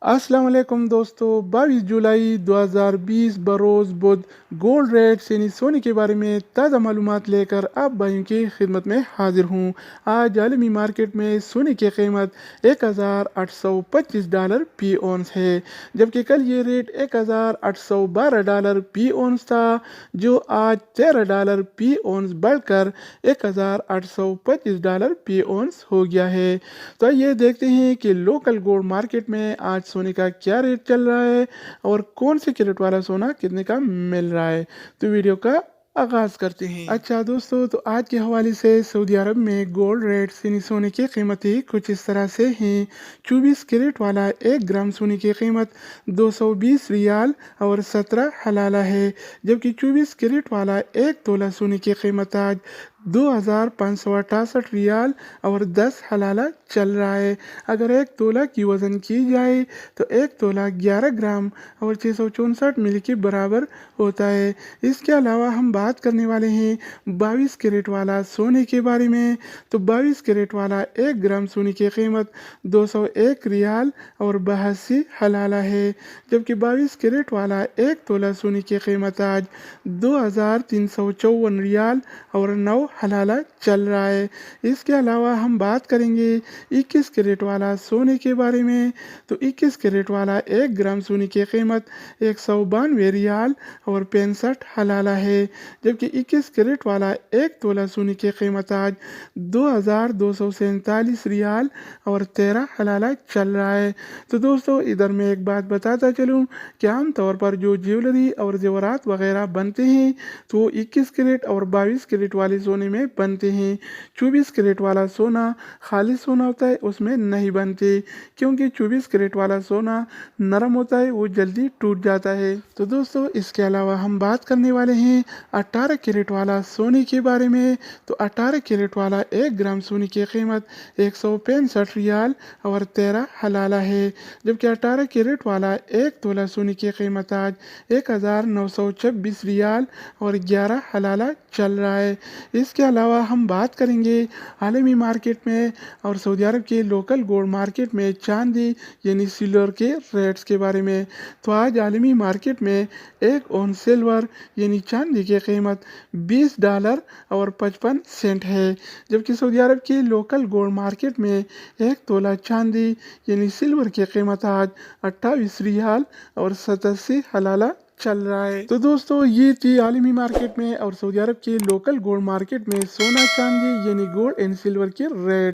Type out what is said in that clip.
अस्सलाम वालेकुम दोस्तों, 22 जुलाई 2020 बरोज़ बुध गोल्ड रेट्स यानी सोने के बारे में ताज़ा मालूमात लेकर आप भाइयों की खिदमत में हाजिर हूँ। आज आलमी मार्केट में सोने की कीमत $1,825 फी औंस है, जबकि कल ये रेट $1,812 फी औंस था, जो आज $13 फी औंस बढ़कर $1,825 फी औंस हो गया है। तो ये देखते हैं कि लोकल गोल्ड मार्केट में आज सोने का क्या रेट चल रहा है और कौन से कैरेट वाला सोना कितने का मिल रहा है। तो वीडियो का आगाज करते हैं। अच्छा दोस्तों, तो आज के हवाले से सऊदी अरब में गोल्ड रेट्स यानी सोने की कीमतें कुछ इस तरह से हैं। 24 कैरेट वाला 1 ग्राम सोने की कीमत 220 रियाल और 17 हलाला है, जबकि 24 कैरेट वाला 1 तोला सोने की कीमत आज 2,568 रियाल और 10 हलाला चल रहा है। अगर 1 तोला की वज़न की जाए तो 1 तोला 11 ग्राम और 664 मिली के बराबर होता है। इसके अलावा हम बात करने वाले हैं 22 कैरेट वाला सोने के बारे में। तो 22 कैरेट वाला 1 ग्राम सोने की कीमत 201 रियाल और 82 हलाला है, जबकि 22 कैरेट वाला 1 तोला सोने की कीमत आज 2,354 रियाल और 9 हलाला चल रहा है। इसके अलावा हम बात करेंगे 21 कैरेट वाला सोने के बारे में। तो 21 कैरेट वाला 1 ग्राम सोने की कीमत 192 रियाल और 65 हलाला है, जबकि 21 कैरेट वाला 1 तोला सोने की कीमत आज 2,247 रियाल और 13 हलाला चल रहा है। तो दोस्तों, इधर मैं एक बात बताता चलूँ कि आम तौर पर जो ज्वेलरी और जेवरात वगैरह बनते हैं तो 21 कैरेट और 22 कैरेट वाले सोने में बनते हैं। 24 कैरेट वाला सोना खालिस सोना होता है, उसमें नहीं बनते, क्योंकि 24 कैरेट वाला सोना नरम होता है, वो जल्दी टूट जाता है। तो दोस्तों, इसके अलावा हम बात करने वाले हैं 18 कैरेट वाला सोने के बारे में। तो 18 कैरेट वाला 1 ग्राम सोने की कीमत 165 रियाल और 13 हलाला है, जबकि 18 कैरेट वाला 1 तोला सोने की कीमत आज 1,926 रियाल और 11 हलाला चल रहा है। इसके अलावा हम बात करेंगे आलमी मार्केट में और सऊदी अरब के लोकल गोल्ड मार्केट में चांदी यानी सिल्वर के रेट्स के बारे में। तो आज आलमी मार्केट में 1 औंस सिल्वर यानी चांदी की कीमत $20 और 55 सेंट है, जबकि सऊदी अरब के लोकल गोल्ड मार्केट में 1 तोला चांदी यानी सिल्वर की कीमत आज 28 रियाल और 87 हलाला चल रहा है। तो दोस्तों, ये थी आलमी मार्केट में और सऊदी अरब के लोकल गोल्ड मार्केट में सोना चांदी यानी गोल्ड एंड सिल्वर के रेट।